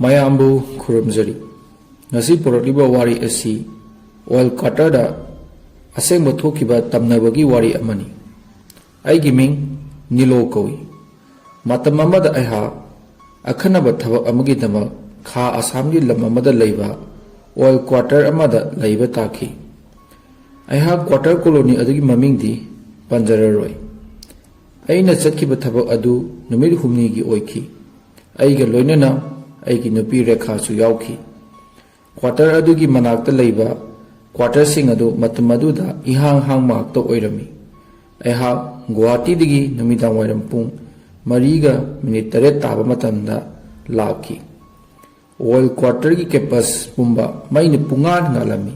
ꯃꯌꯥꯝꯕꯨ ꯈꯨꯔꯨꯝꯖꯔꯤ ꯉꯁꯤ ꯄꯨꯔꯛꯂꯤꯕ ꯋꯥꯔꯤ ꯑꯁꯤ ꯑꯣꯏꯜ ꯀ꯭ꯋꯥꯔꯇꯔꯗ ꯑꯁꯦꯡꯕ ꯊꯣꯛꯈꯤꯕ ꯇꯝꯅꯕꯒꯤ ꯋꯥꯔꯤ ꯑꯃꯅꯤ꯫ ꯑꯩꯒꯤ ꯃꯤꯡ ꯅꯤꯂꯣ ꯀꯧꯏ꯫ ꯃꯇꯝ ꯑꯃꯗ ꯑꯩꯍꯥꯛ ꯑꯈꯟꯅꯕ ꯊꯕꯛ ꯑꯃꯒꯤꯗꯃꯛ ꯈꯥ ꯑꯁꯥꯝꯒꯤ ꯂꯝ ꯑꯃꯗ ꯂꯩꯕ ꯑꯣꯏꯜ ꯀ꯭ꯋꯥꯔꯇꯔ ꯑꯃꯗ ꯂꯩꯕ ꯇꯥꯈꯤ꯫ ꯑꯩꯍꯥꯛ ꯀ꯭ꯋꯥꯔꯇꯔ ꯀꯣꯂꯣꯅꯤ ꯑꯗꯨꯒꯤ ꯃꯃꯤꯡꯗꯤ ꯄꯟꯖꯔꯔꯣꯏ꯫ ꯑꯩꯅ ꯆꯠꯈꯤꯕ ꯊꯕꯛ ꯑꯗꯨ ꯅꯨꯃꯤꯠ 8ꯅꯤꯒꯤ ꯑꯣꯏꯈꯤ꯫ ꯑꯩꯒ ꯂꯣꯏꯅꯅ ꯑꯩꯒꯤ ꯅꯨꯄꯤ ꯔꯦꯈꯥꯁꯨ ꯌꯥꯎꯈꯤ꯫ ꯀ꯭ꯋꯥꯔꯇꯔ ꯑꯗꯨꯒꯤ ꯃꯅꯥꯛꯇ ꯂꯩꯕ ꯀ꯭ꯋꯥꯔꯇꯔꯁꯤꯡ ꯑꯗꯨ ꯃꯇꯝ ꯑꯗꯨꯗ ꯏꯍꯥꯡ ꯍꯥꯡꯕ ꯉꯥꯛꯇ ꯑꯣꯏꯔꯝꯃꯤ꯫ ꯑꯩꯍꯥꯛ ꯒꯨꯋꯥꯍꯥꯇꯤꯗꯒꯤ ꯅꯨꯃꯤꯗꯥꯡꯋꯥꯏꯔꯝ ꯄꯨꯡ 4:08 ꯇꯥꯕ ꯃꯇꯝꯗ ꯂꯥꯛꯈꯤ꯫ ꯑꯣꯏꯜ ꯀ꯭ꯋꯥꯔꯇꯔꯒꯤ ꯀꯦꯝꯄꯁ ꯄꯨꯝꯕ ꯃꯩꯅ ꯄꯨꯡꯉꯥꯟ ꯉꯥꯜꯂꯝꯃꯤ꯫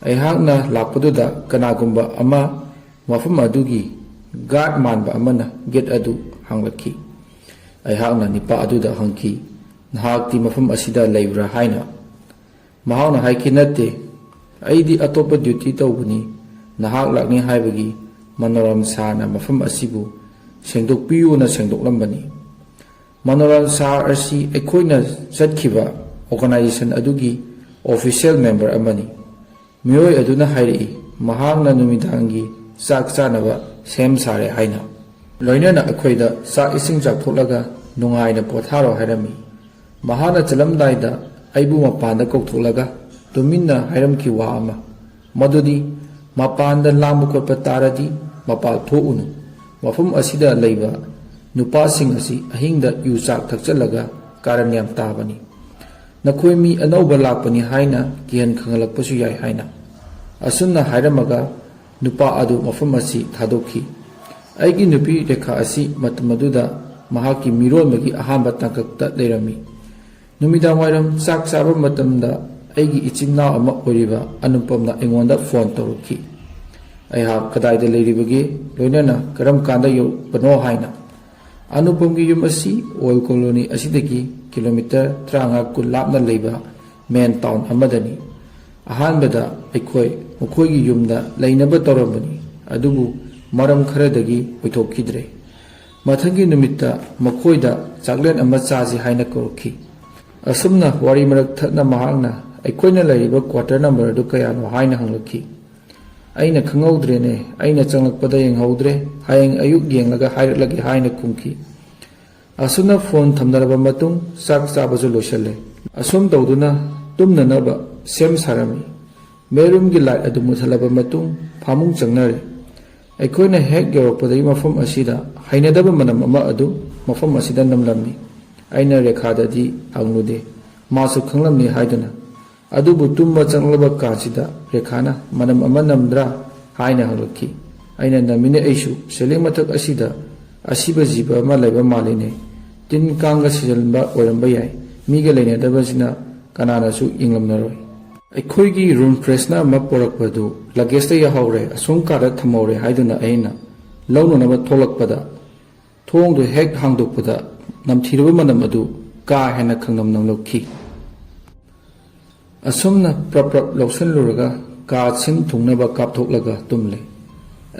ꯑꯩꯍꯥꯛꯅ ꯂꯥꯛꯄꯗꯨꯗ ꯀꯅꯥꯒꯨꯝꯕ ꯑꯃ ꯃꯐꯝ ꯑꯗꯨꯒꯤ ꯒꯥꯔꯗ ꯃꯥꯟꯕ ꯑꯃꯅ ꯒꯦꯠ ꯑꯗꯨ ꯍꯥꯡꯂꯛꯈꯤ꯫ ꯑꯩꯍꯥꯛꯅ ꯅꯤꯄꯥ ꯑꯗꯨꯗ ꯍꯪꯈꯤ, "ꯅꯍꯥꯛꯇꯤ ꯃꯐꯝ ꯑꯁꯤꯗ ꯂꯩꯕ꯭ꯔꯥ?" ꯍꯥꯏꯅ꯫ ꯃꯍꯥꯛꯅ ꯍꯥꯏꯈꯤ, "ꯅꯠꯇꯦ, ꯑꯩꯗꯤ ꯑꯇꯣꯞꯄ ꯗ꯭ꯌꯨꯇꯤ ꯇꯧꯕꯅꯤ꯫ ꯅꯍꯥꯛ ꯂꯥꯛꯅꯤ ꯍꯥꯏꯕꯒꯤ ꯃꯅꯣꯔꯝ ꯁꯥꯔꯅ ꯃꯐꯝ ꯑꯁꯤꯕꯨ ꯁꯦꯡꯗꯣꯛꯄꯤꯌꯨꯅ ꯁꯦꯡꯗꯣꯛꯂꯝꯕꯅꯤ"꯫ ꯃꯅꯣꯔꯝ ꯁꯥꯔ ꯑꯁꯤ ꯑꯩꯈꯣꯏꯅ ꯆꯠꯈꯤꯕ ꯑꯣꯔꯒꯅꯥꯏꯖꯦꯁꯟ ꯑꯗꯨꯒꯤ ꯑꯣꯐꯤꯁꯤꯌꯦꯜ ꯃꯦꯝꯕꯔ ꯑꯃꯅꯤ꯫ ꯃꯤꯑꯣꯏ ꯑꯗꯨꯅ ꯍꯥꯏꯔꯛꯏ ꯃꯍꯥꯛꯅ ꯅꯨꯃꯤꯗꯥꯡꯒꯤ ꯆꯥꯛ ꯆꯥꯅꯕ ꯁꯦꯝ ꯁꯥꯔꯦ ꯍꯥꯏꯅ꯫ ꯂꯣꯏꯅꯅ ꯑꯩꯈꯣꯏꯗ ꯆꯥꯛ ꯏꯁꯤꯡ ꯆꯥꯊꯣꯛꯂꯒ ꯅꯨꯡꯉꯥꯏꯅ ꯄꯣꯊꯥꯔꯣ ꯍꯥꯏꯔꯝꯃꯤ꯫ ꯃꯍꯥꯛꯅ ꯆꯠꯂꯝꯗꯥꯏꯗ ꯑꯩꯕꯨ ꯃꯄꯥꯟꯗ ꯀꯧꯊꯣꯛꯂꯒ ꯇꯨꯃꯤꯟꯅ ꯍꯥꯏꯔꯝꯈꯤ ꯋꯥ ꯑꯃ, ꯃꯗꯨꯗꯤ ꯃꯄꯥꯟꯗ ꯂꯥꯡꯕ ꯈꯣꯠꯄ ꯇꯥꯔꯗꯤ ꯃꯄꯥꯜ ꯊꯣꯛꯎꯅꯨ꯫ ꯃꯐꯝ ꯑꯁꯤꯗ ꯂꯩꯕ ꯅꯨꯄꯥꯁꯤꯡ ꯑꯁꯤ ꯑꯍꯤꯡꯗ ꯌꯨ ꯆꯥꯛ ꯊꯛꯆꯜꯂꯒ ꯀꯥꯔꯟ ꯌꯥꯝ ꯇꯥꯕꯅꯤ꯫ ꯅꯈꯣꯏ ꯃꯤ ꯑꯅꯧꯕ ꯂꯥꯛꯄꯅꯤ ꯍꯥꯏꯅ ꯀꯤꯍꯟ ꯈꯪꯍꯜꯂꯛꯄꯁꯨ ꯌꯥꯏ ꯍꯥꯏꯅ꯫ ꯑꯁꯨꯝꯅ ꯍꯥꯏꯔꯝꯃꯒ ꯅꯨꯄꯥ ꯑꯗꯨ ꯃꯐꯝ ꯑꯁꯤ ꯊꯥꯗꯣꯛꯈꯤ꯫ ꯑꯩꯒꯤ ꯅꯨꯄꯤ ꯔꯦꯈꯥ ꯑꯁꯤ ꯃꯇꯝ ꯑꯗꯨꯗ ꯃꯍꯥꯛꯀꯤ ꯃꯤꯔꯣꯟꯕꯒꯤ ꯑꯍꯥꯟꯕ ꯇꯥꯡꯀꯛꯇ ꯂꯩꯔꯝꯃꯤ꯫ ꯅꯨꯃꯤꯗꯥꯡꯋꯥꯏꯔꯝ ꯆꯥꯛ ꯆꯥꯕ ꯃꯇꯝꯗ ꯑꯩꯒꯤ ꯏꯆꯤꯟꯅꯥꯎ ꯑꯃ ꯑꯣꯏꯔꯤꯕ ꯑꯅꯨꯄꯝꯅ ꯑꯩꯉꯣꯟꯗ ꯐꯣꯟ ꯇꯧꯔꯛꯈꯤ꯫ ꯑꯩꯍꯥꯛ ꯀꯗꯥꯏꯗ ꯂꯩꯔꯤꯕꯒꯦ, ꯂꯣꯏꯅꯅ ꯀꯔꯝ ꯀꯥꯟꯗ ꯌꯧꯔꯛꯄꯅꯣ ꯍꯥꯏꯅ꯫ ꯑꯅꯨꯄꯝꯒꯤ ꯌꯨꯝ ꯑꯁꯤ ꯑꯣꯏꯜ ꯀꯣꯂꯣꯅꯤ ꯑꯁꯤꯗꯒꯤ ꯀꯤꯂꯣꯃꯤꯇꯔ 35-40 ꯂꯥꯞꯅ ꯂꯩꯕ ꯃꯦꯟ ꯇꯥꯎꯟ ꯑꯃꯗꯅꯤ꯫ ꯑꯍꯥꯟꯕꯗ ꯑꯩꯈꯣꯏ ꯃꯈꯣꯏꯒꯤ ꯌꯨꯝꯗ ꯂꯩꯅꯕ ꯇꯧꯔꯝꯕꯅꯤ, ꯑꯗꯨꯕꯨ ꯃꯔꯝ ꯈꯔꯗꯒꯤ ꯑꯣꯏꯊꯣꯛꯈꯤꯗ꯭ꯔꯦ꯫ ꯃꯊꯪꯒꯤ ꯅꯨꯃꯤꯠꯇ ꯃꯈꯣꯏꯗ ꯆꯥꯛꯂꯦꯟ ꯑꯃ ꯆꯥꯁꯤ ꯍꯥꯏꯅ ꯀꯧꯔꯛꯈꯤ꯫ ꯑꯁꯨꯝꯅ ꯋꯥꯔꯤ ꯃꯔꯛ ꯊꯠꯅ ꯃꯍꯥꯛꯅ ꯑꯩꯈꯣꯏꯅ ꯂꯩꯔꯤꯕ ꯀ꯭ꯋꯥꯔꯇꯔ ꯅꯝꯕꯔ ꯑꯗꯨ ꯀꯌꯥꯅꯣ ꯍꯥꯏꯅ ꯍꯪꯂꯛꯈꯤ꯫ ꯑꯩꯅ "ꯈꯪꯍꯧꯗ꯭ꯔꯦꯅꯦ, ꯑꯩꯅ ꯆꯪꯂꯛꯄꯗ ꯌꯦꯡꯍꯧꯗ꯭ꯔꯦ, ꯍꯌꯦꯡ ꯑꯌꯨꯛ ꯌꯦꯡꯂꯒ ꯍꯥꯏꯔꯛꯂꯒꯦ" ꯍꯥꯏꯅ ꯈꯨꯝꯈꯤ꯫ ꯑꯁꯨꯝꯅ ꯐꯣꯟ ꯊꯝꯅꯔꯕ ꯃꯇꯨꯡ ꯆꯥꯛ ꯆꯥꯕꯁꯨ ꯂꯣꯏꯁꯤꯜꯂꯦ꯫ ꯑꯁꯨꯝ ꯇꯧꯗꯨꯅ ꯇꯨꯝꯅꯅꯕ ꯁꯦꯝ ꯁꯥꯔꯝꯃꯤ꯫ ꯕꯦꯠꯔꯨꯝꯒꯤ ꯂꯥꯏꯠ ꯑꯗꯨ ꯃꯨꯠꯊꯠꯂꯕ ꯃꯇꯨꯡ ꯐꯃꯨꯡ ꯆꯪꯅꯔꯦ꯫ ꯑꯩꯈꯣꯏꯅ ꯍꯦꯛ ꯌꯧꯔꯛꯄꯗꯒꯤ ꯃꯐꯝ ꯑꯁꯤꯗ ꯍꯩꯅꯗꯕ ꯃꯅꯝ ꯑꯃ ꯑꯗꯨ ꯃꯐꯝ ꯑꯁꯤꯗ ꯅꯝꯂꯝꯃꯤ꯫ ꯑꯩꯅ ꯔꯦꯈꯥꯗꯗꯤ ꯍꯪꯂꯨꯗꯦ, ꯃꯥꯁꯨ ꯈꯪꯂꯝꯅꯤ ꯍꯥꯏꯗꯨꯅ꯫ ꯑꯗꯨꯕꯨ ꯇꯨꯝꯕ ꯆꯪꯂꯕ ꯀꯥꯟꯁꯤꯗ ꯔꯦꯈꯥꯅ "ꯃꯅꯝ ꯑꯃ ꯅꯝꯗ꯭ꯔꯥ?" ꯍꯥꯏꯅ ꯍꯪꯂꯛꯈꯤ꯫ ꯑꯩꯅ "ꯅꯝꯃꯤꯅꯦ ꯑꯩꯁꯨ, ꯁꯤꯂꯤꯡ ꯃꯊꯛ ꯑꯁꯤꯗ ꯑꯁꯤꯕ ꯖꯤꯕ ꯑꯃ ꯂꯩꯕ ꯃꯥꯜꯂꯤꯅꯦ꯫ ꯇꯤꯟ ꯀꯥꯡꯒ ꯁꯤꯖꯤꯟꯕ ꯑꯣꯏꯔꯝꯕ ꯌꯥꯏ꯫ ꯃꯤꯒ ꯂꯩꯅꯗꯕꯁꯤꯅ ꯀꯅꯥꯅꯁꯨ ꯌꯦꯡꯂꯝꯂꯔꯣꯏ꯫ ꯑꯩꯈꯣꯏꯒꯤ ꯔꯨꯝ ꯐ꯭ꯔꯦꯁꯅꯔ ꯑꯃ ꯄꯣꯔꯛꯄꯗꯨ ꯂꯒꯦꯖꯇ ꯌꯥꯎꯍꯧꯔꯦ, ꯑꯁꯣꯝ ꯀꯥꯗ ꯊꯝꯍꯧꯔꯦ" ꯍꯥꯏꯗꯨꯅ ꯑꯩꯅ ꯂꯧꯅꯅꯕ ꯊꯣꯛꯂꯛꯄꯗ ꯊꯣꯡꯗꯨ ꯍꯦꯛ ꯍꯥꯡꯗꯣꯛꯄꯗ ꯅꯝꯊꯤꯔꯕ ꯃꯅꯝ ꯑꯗꯨ ꯀꯥ ꯍꯦꯟꯅ ꯈꯪꯅꯝ ꯅꯝꯂꯛꯈꯤ꯫ ꯑꯁꯨꯝꯅ ꯄ꯭ꯔꯞ ꯄ꯭ꯔꯞ ꯂꯧꯁꯤꯜꯂꯨꯔꯒ ꯀꯥ ꯁꯤꯟ ꯊꯨꯡꯅꯕ ꯀꯥꯞꯊꯣꯛꯂꯒ ꯇꯨꯝꯂꯦ꯫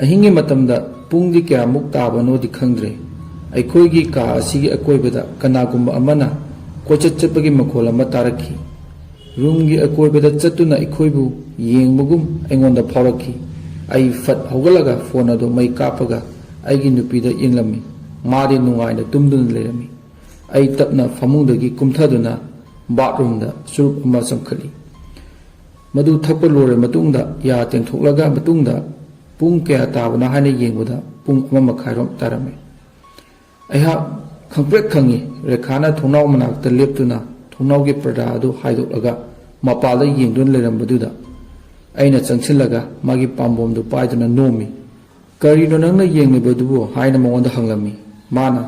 ꯑꯍꯤꯡꯒꯤ ꯃꯇꯝꯗ ꯄꯨꯡꯗꯤ ꯀꯌꯥꯃꯨꯛ ꯇꯥꯕꯅꯣꯗꯤ ꯈꯪꯗ꯭ꯔꯦ꯫ ꯑꯩꯈꯣꯏꯒꯤ ꯀꯥ ꯑꯁꯤꯒꯤ ꯑꯀꯣꯏꯕꯗ ꯀꯅꯥꯒꯨꯝꯕ ꯑꯃꯅ ꯀꯣꯏꯆꯠ ꯆꯠꯄꯒꯤ ꯃꯈꯣꯜ ꯑꯃ ꯇꯥꯔꯛꯈꯤ꯫ ꯔꯨꯝꯒꯤ ꯑꯀꯣꯏꯕꯗ ꯆꯠꯇꯨꯅ ꯑꯩꯈꯣꯏꯕꯨ ꯌꯦꯡꯕꯒꯨꯝ ꯑꯩꯉꯣꯟꯗ ꯐꯥꯎꯔꯛꯈꯤ꯫ ꯑꯩ ꯐꯠ ꯍꯧꯒꯠꯂꯒ ꯐꯣꯟ ꯑꯗꯨ ꯃꯩ ꯀꯥꯞꯄꯒ ꯑꯩꯒꯤ ꯅꯨꯄꯤꯗ ꯌꯦꯡꯂꯝꯃꯤ꯫ ꯃꯥꯗꯤ ꯅꯨꯡꯉꯥꯏꯅ ꯇꯨꯝꯗꯨꯅ ꯂꯩꯔꯝꯃꯤ꯫ ꯑꯩ ꯇꯞꯅ ꯐꯃꯨꯡꯗꯒꯤ ꯀꯨꯝꯊꯗꯨꯅ ꯕꯥꯠꯔꯨꯝꯗ ꯆꯨꯔꯨꯞ ꯑꯃ ꯆꯪꯈꯠꯂꯤ꯫ ꯃꯗꯨ ꯊꯛꯄ ꯂꯣꯏꯔꯕ ꯃꯇꯨꯡꯗ ꯌꯥ ꯇꯦꯡꯊꯣꯛꯂꯒ ꯃꯇꯨꯡꯗ ꯄꯨꯡ ꯀꯌꯥ ꯇꯥꯕꯅꯣ ꯍꯥꯏꯅ ꯌꯦꯡꯕꯗ ꯄꯨꯡ 1:30 ꯇꯥꯔꯝꯃꯤ꯫ ꯑꯩꯍꯥꯛ ꯈꯪꯄ꯭ꯔꯦꯛ ꯈꯪꯏ꯫ ꯔꯦꯈꯥꯅ ꯊꯣꯡꯅꯥꯎ ꯃꯅꯥꯛꯇ ꯂꯦꯞꯇꯨꯅ ꯊꯣꯡꯅꯥꯎꯒꯤ ꯄꯔꯗꯥ ꯑꯗꯨ ꯍꯥꯏꯗꯣꯛꯂꯒ ꯃꯄꯥꯜꯗ ꯌꯦꯡꯗꯨꯅ ꯂꯩꯔꯝꯕꯗꯨꯗ ꯑꯩꯅ ꯆꯪꯁꯤꯜꯂꯒ ꯃꯥꯒꯤ ꯄꯥꯝꯕꯣꯝꯗꯨ ꯄꯥꯏꯗꯨꯅ ꯅꯣꯝꯃꯤ꯫ "ꯀꯔꯤꯅꯣ ꯅꯪꯅ ꯌꯦꯡꯂꯤꯕꯗꯨꯕꯨ?" ꯍꯥꯏꯅ ꯃꯉꯣꯟꯗ ꯍꯪꯂꯝꯃꯤ꯫ ꯃꯥꯅ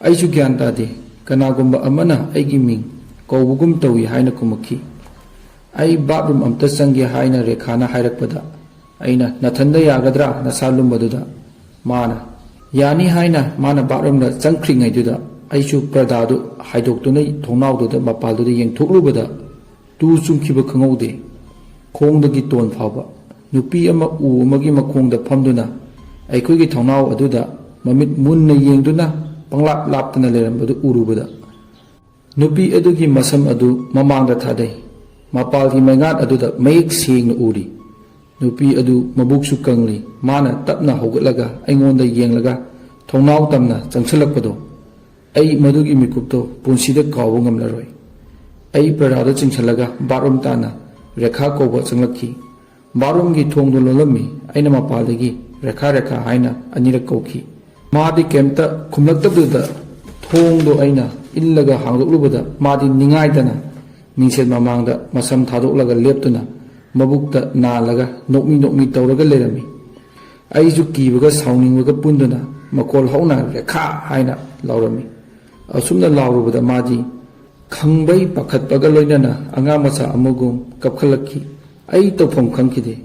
"ꯑꯩꯁꯨ ꯒ꯭ꯌꯥꯟ ꯇꯥꯗꯦ, ꯀꯅꯥꯒꯨꯝꯕ ꯑꯃꯅ ꯑꯩꯒꯤ ꯃꯤꯡ ꯀꯧꯕꯒꯨꯝ ꯇꯧꯏ" ꯍꯥꯏꯅ ꯈꯨꯝꯃꯛꯈꯤ꯫ ꯑꯩ ꯕꯥꯠꯔꯨꯝ ꯑꯝꯇ ꯆꯪꯒꯦ ꯍꯥꯏꯅ ꯔꯦꯈꯥꯅ ꯍꯥꯏꯔꯛꯄꯗ ꯑꯩꯅ "ꯅꯊꯟꯗ ꯌꯥꯒꯗ꯭ꯔꯥ, ꯅꯁꯥ ꯂꯨꯝꯕꯗꯨꯗ?" ꯃꯥꯅ "ꯌꯥꯅꯤ" ꯍꯥꯏꯅ ꯃꯥꯅ ꯕꯥꯠꯔꯨꯝꯗ ꯆꯪꯈ꯭ꯔꯤꯉꯩꯗꯨꯗ ꯑꯩꯁꯨ ꯄꯔꯗꯥꯗꯨ ꯍꯥꯏꯗꯣꯛꯇꯨꯅ ꯊꯣꯡꯅꯥꯎꯗꯨꯗ ꯃꯄꯥꯜꯗꯨꯗ ꯌꯦꯡꯊꯣꯛꯂꯨꯕꯗ ꯇꯨ ꯆꯨꯡꯈꯤꯕ ꯈꯪꯍꯧꯗꯦ꯫ ꯈꯣꯡꯗꯒꯤ ꯇꯣꯟ ꯐꯥꯎꯕ ꯅꯨꯄꯤ ꯑꯃ ꯎ ꯑꯃꯒꯤ ꯃꯈꯣꯡꯗ ꯐꯝꯗꯨꯅ ꯑꯩꯈꯣꯏꯒꯤ ꯊꯣꯡꯅꯥꯎ ꯑꯗꯨꯗ ꯃꯃꯤꯠ ꯃꯨꯟꯅ ꯌꯦꯡꯗꯨꯅ ꯄꯪꯂꯥꯞ ꯂꯥꯞꯇꯅ ꯂꯩꯔꯝꯕꯗꯨ ꯎꯔꯨꯕꯗ ꯅꯨꯄꯤ ꯑꯗꯨꯒꯤ ꯃꯁꯝ ꯑꯗꯨ ꯃꯃꯥꯡꯗ ꯊꯥꯗꯩ꯫ ꯃꯄꯥꯜꯒꯤ ꯃꯩꯉꯥꯟ ꯑꯗꯨꯗ ꯃꯌꯦꯛ ꯁꯦꯡꯅ ꯎꯔꯤ꯫ ꯅꯨꯄꯤ ꯑꯗꯨ ꯃꯕꯨꯛꯁꯨ ꯀꯪꯂꯤ꯫ ꯃꯥꯅ ꯇꯞꯅ ꯍꯧꯒꯠꯂꯒ ꯑꯩꯉꯣꯟꯗ ꯌꯦꯡꯂꯒ ꯊꯣꯡꯅꯥꯎ ꯇꯝꯅ ꯆꯪꯁꯤꯜꯂꯛꯄꯗꯣ ꯑꯩ ꯃꯗꯨꯒꯤ ꯃꯤꯀꯨꯞꯇꯣ ꯄꯨꯟꯁꯤꯗ ꯀꯥꯎꯕ ꯉꯝꯂꯔꯣꯏ꯫ ꯑꯩ ꯄꯔꯗꯥꯗ ꯆꯤꯡꯁꯤꯜꯂꯒ ꯕꯥꯠꯔꯨꯝ ꯇꯥꯟꯅ ꯔꯦꯈꯥ ꯀꯧꯕ ꯆꯪꯂꯛꯈꯤ꯫ ꯕꯥꯠꯔꯨꯝꯒꯤ ꯊꯣꯡꯗꯣ ꯂꯣꯜꯂꯝꯃꯤ꯫ ꯑꯩꯅ ꯃꯄꯥꯜꯗꯒꯤ ꯔꯦꯈꯥ ꯔꯦꯈꯥ ꯍꯥꯏꯅ ꯑꯅꯤꯔꯛ ꯀꯧꯈꯤ꯫ ꯃꯥꯗꯤ ꯀꯩꯝꯇ ꯈꯨꯝꯂꯛꯇꯕꯗꯨꯗ ꯊꯣꯡꯗꯣ ꯑꯩꯅ ꯏꯜꯂꯒ ꯍꯥꯡꯗꯣꯛꯂꯨꯕꯗ ꯃꯥꯗꯤ ꯅꯤꯡꯉꯥꯏꯗꯅ ꯃꯤꯡꯁꯦꯜ ꯃꯃꯥꯡꯗ ꯃꯁꯝ ꯊꯥꯗꯣꯛꯂꯒ ꯂꯦꯞꯇꯨꯅ ꯃꯕꯨꯛꯇ ꯅꯥꯜꯂꯒ ꯅꯣꯛꯃꯤ ꯅꯣꯛꯃꯤ ꯇꯧꯔꯒ ꯂꯩꯔꯝꯃꯤ꯫ ꯑꯩꯁꯨ ꯀꯤꯕꯒ ꯁꯥꯎꯅꯤꯡꯕꯒ ꯄꯨꯟꯗꯨꯅ ꯃꯈꯣꯜ ꯍꯧꯅ ꯔꯦꯈꯥ ꯍꯥꯏꯅ ꯂꯥꯎꯔꯝꯃꯤ꯫ ꯑꯁꯨꯝꯅ ꯂꯥꯎꯔꯨꯕꯗ ꯃꯥꯗꯤ ꯈꯪꯕꯩ ꯄꯥꯈꯠꯄꯒ ꯂꯣꯏꯅꯅ ꯑꯉꯥꯡ ꯃꯆꯥ ꯑꯃꯒꯨꯝ ꯀꯞꯈꯠꯂꯛꯈꯤ꯫ ꯑꯩ ꯇꯧꯐꯝ ꯈꯪꯈꯤꯗꯦ꯫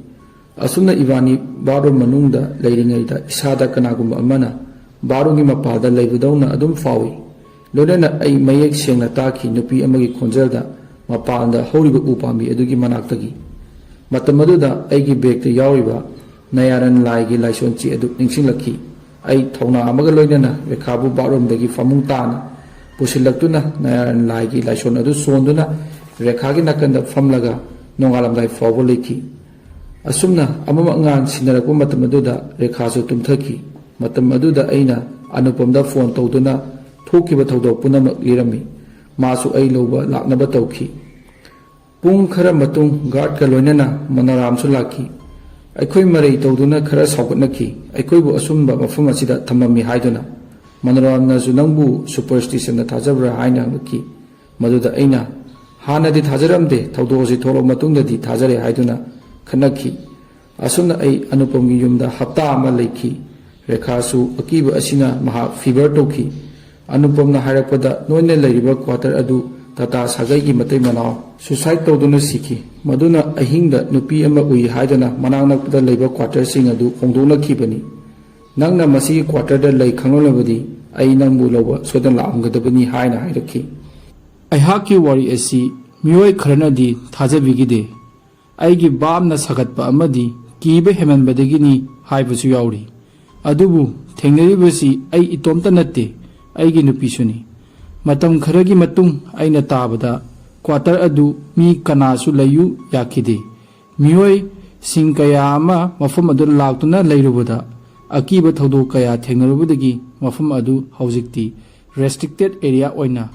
ꯑꯁꯨꯝꯅ ꯏꯕꯥꯅꯤ ꯕꯥꯠꯔꯨꯝ ꯃꯅꯨꯡꯗ ꯂꯩꯔꯤꯉꯩꯗ ꯏꯁꯥꯗ ꯀꯅꯥꯒꯨꯝꯕ ꯑꯃꯅ ꯕꯥꯠꯔꯨꯝꯒꯤ ꯃꯄꯥꯗ ꯂꯩꯕꯗꯧꯅ ꯑꯗꯨꯝ ꯐꯥꯎꯏ꯫ ꯂꯣꯏꯅꯅ ꯑꯩ ꯃꯌꯦꯛ ꯁꯦꯡꯅ ꯇꯥꯈꯤ ꯅꯨꯄꯤ ꯑꯃꯒꯤ ꯈꯣꯟꯖꯦꯜꯗ ꯃꯄꯥꯟꯗ ꯍꯧꯔꯤꯕ ꯎ ꯄꯥꯝꯕꯤ ꯑꯗꯨꯒꯤ ꯃꯅꯥꯛꯇꯒꯤ꯫ ꯃꯇꯝ ꯑꯗꯨꯗ ꯑꯩꯒꯤ ꯕꯦꯒꯇ ꯌꯥꯎꯔꯤꯕ ꯅꯌꯥꯔꯟ ꯂꯥꯏꯒꯤ ꯂꯥꯏꯁꯣꯟ ꯆꯦ ꯑꯗꯨ ꯅꯤꯡꯁꯤꯡꯂꯛꯈꯤ꯫ ꯑꯩ ꯊꯧꯅꯥ ꯑꯃꯒ ꯂꯣꯏꯅꯅ ꯔꯦꯈꯥꯕꯨ ꯕꯥꯠꯔꯨꯝꯗꯒꯤ ꯐꯃꯨꯡ ꯇꯥꯅ ꯄꯨꯁꯤꯜꯂꯛꯇꯨꯅ ꯅꯌꯥꯔꯟ ꯂꯥꯏꯒꯤ ꯂꯥꯏꯁꯣꯟ ꯑꯗꯨ ꯁꯣꯟꯗꯨꯅ ꯔꯦꯈꯥꯒꯤ ꯅꯥꯀꯟꯗ ꯐꯝꯂꯒ ꯅꯣꯡꯉꯥꯜꯂꯝꯗꯥꯏ ꯐꯥꯎꯕ ꯂꯩꯈꯤ꯫ ꯑꯁꯨꯝꯅ ꯑꯃꯝ ꯑꯉꯥꯟ ꯁꯤꯟꯅꯔꯛꯄ ꯃꯇꯝ ꯑꯗꯨꯗ ꯔꯦꯈꯥꯁꯨ ꯇꯨꯝꯊꯈꯤ꯫ ꯃꯇꯝ ꯑꯗꯨꯗ ꯑꯩꯅ ꯑꯅꯨꯄꯝꯗ ꯐꯣꯟ ꯇꯧꯗꯨꯅ ꯊꯣꯛꯈꯤꯕ ꯊꯧꯗꯣꯛ ꯄꯨꯝꯅꯃꯛ ꯂꯤꯔꯝꯃꯤ꯫ ꯃꯥꯁꯨ ꯑꯩ ꯂꯧꯕ ꯂꯥꯛꯅꯕ ꯇꯧꯈꯤ꯫ ꯄꯨꯡ ꯈꯔ ꯃꯇꯨꯡ ꯒꯥꯔꯗꯀ ꯂꯣꯏꯅꯅ ꯃꯅꯣꯔꯥꯝꯁꯨ ꯂꯥꯛꯈꯤ꯫ ꯑꯩꯈꯣꯏ ꯃꯔꯩ ꯇꯧꯗꯨꯅ ꯈꯔ ꯁꯥꯎꯒꯠꯅꯈꯤ ꯑꯩꯈꯣꯏꯕꯨ ꯑꯁꯨꯝꯕ ꯃꯐꯝ ꯑꯁꯤꯗ ꯊꯝꯃꯝꯃꯤ ꯍꯥꯏꯗꯨꯅ꯫ ꯃꯅꯣꯔꯥꯝꯅꯁꯨ ꯅꯪꯕꯨ ꯁꯨꯄꯔꯁꯇꯤꯁꯟꯗ ꯊꯥꯖꯕ꯭ꯔꯥ ꯍꯥꯏꯅ ꯍꯪꯂꯛꯈꯤ꯫ ꯃꯗꯨꯗ ꯑꯩꯅ ꯍꯥꯟꯅꯗꯤ ꯊꯥꯖꯔꯝꯗꯦ, ꯊꯧꯗꯣꯛ ꯑꯁꯤ ꯊꯣꯛꯂꯕ ꯃꯇꯨꯡꯗꯗꯤ ꯊꯥꯖꯔꯦ ꯍꯥꯏꯗꯨꯅ ꯈꯟꯅꯈꯤ꯫ ꯑꯁꯨꯝꯅ ꯑꯩ ꯑꯅꯨꯄꯝꯒꯤ ꯌꯨꯝꯗ ꯍꯞꯇꯥ ꯑꯃ ꯂꯩꯈꯤ꯫ ꯔꯦꯈꯥꯁꯨ ꯑꯀꯤꯕ ꯑꯁꯤꯅ ꯃꯍꯥꯛ ꯐꯤꯚꯔ ꯇꯧꯈꯤ꯫ ꯑꯅꯨꯄꯝꯅ ꯍꯥꯏꯔꯛꯄꯗ ꯅꯣꯏꯅ ꯂꯩꯔꯤꯕ ꯀ꯭ꯋꯥꯇꯔ ꯑꯗꯨ ꯇꯥꯇꯥ ꯁꯥꯒꯩꯒꯤ ꯃꯇꯩ ꯃꯅꯥꯎ ꯁꯨꯁꯥꯏꯗ ꯇꯧꯗꯨꯅ ꯁꯤꯈꯤ꯫ ꯃꯗꯨꯅ ꯑꯍꯤꯡꯗ ꯅꯨꯄꯤ ꯑꯃ ꯎꯏ ꯍꯥꯏꯗꯨꯅ ꯃꯅꯥꯛ ꯅꯛꯄꯗ ꯂꯩꯕ ꯀ꯭ꯋꯥꯇꯔꯁꯤꯡ ꯑꯗꯨ ꯍꯣꯡꯗꯣꯛꯅꯈꯤꯕꯅꯤ꯫ ꯅꯪꯅ ꯃꯁꯤꯒꯤ ꯀ꯭ꯋꯥꯇꯔꯗ ꯂꯩ ꯈꯪꯂꯝꯂꯕꯗꯤ ꯑꯩ ꯅꯪꯕꯨ ꯂꯧꯕ ꯁꯣꯏꯗꯅ ꯂꯥꯛꯑꯝꯒꯗꯕꯅꯤ ꯍꯥꯏꯅ ꯍꯥꯏꯔꯛꯈꯤ꯫ ꯑꯩꯍꯥꯛꯀꯤ ꯋꯥꯔꯤ ꯑꯁꯤ ꯃꯤꯑꯣꯏ ꯈꯔꯅꯗꯤ ꯊꯥꯖꯕꯤꯈꯤꯗꯦ꯫ ꯑꯩꯒꯤ ꯚꯥꯞꯅ ꯁꯥꯒꯠꯄ ꯑꯃꯗꯤ ꯀꯤꯕ ꯍꯦꯟꯃꯟꯕꯗꯒꯤꯅꯤ ꯍꯥꯏꯕꯁꯨ ꯌꯥꯎꯔꯤ꯫ ꯑꯗꯨꯕꯨ ꯊꯦꯡꯅꯔꯤꯕꯁꯤ ꯑꯩ ꯏꯇꯣꯝꯇ ꯅꯠꯇꯦ, ꯑꯩꯒꯤ ꯅꯨꯄꯤꯁꯨꯅꯤ꯫ ꯃꯇꯝ ꯈꯔꯒꯤ ꯃꯇꯨꯡ ꯑꯩꯅ ꯇꯥꯕꯗ ꯀ꯭ꯋꯥꯇꯔ ꯑꯗꯨ ꯃꯤ ꯀꯅꯥꯁꯨ ꯂꯩꯌꯨ ꯌꯥꯈꯤꯗꯦ꯫ ꯃꯤꯑꯣꯏꯁꯤꯡ ꯀꯌꯥ ꯑꯃ ꯃꯐꯝ ꯑꯗꯨ ꯂꯥꯛꯇꯨꯅ ꯂꯩꯔꯨꯕꯗ ꯑꯀꯤꯕ ꯊꯧꯗꯣꯛ ꯀꯌꯥ ꯊꯦꯡꯅꯔꯨꯕꯗꯒꯤ ꯃꯐꯝ ꯑꯗꯨ ꯍꯧꯖꯤꯛꯇꯤ ꯔꯦꯁꯇ꯭ꯔꯤꯛꯇꯦꯗ ꯑꯦꯔꯤꯌꯥ ꯑꯣꯏꯅ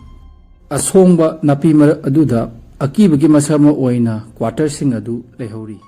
ꯑꯁꯣꯡꯕ ꯅꯥꯄꯤ ꯃꯔꯛ ꯑꯗꯨꯗ ꯑꯀꯤꯕꯒꯤ ꯃꯁꯛ ꯑꯃ ꯑꯣꯏꯅ ꯀ꯭ꯋꯥꯇꯔꯁꯤꯡ ꯑꯗꯨ ꯂꯩꯍꯧꯔꯤ꯫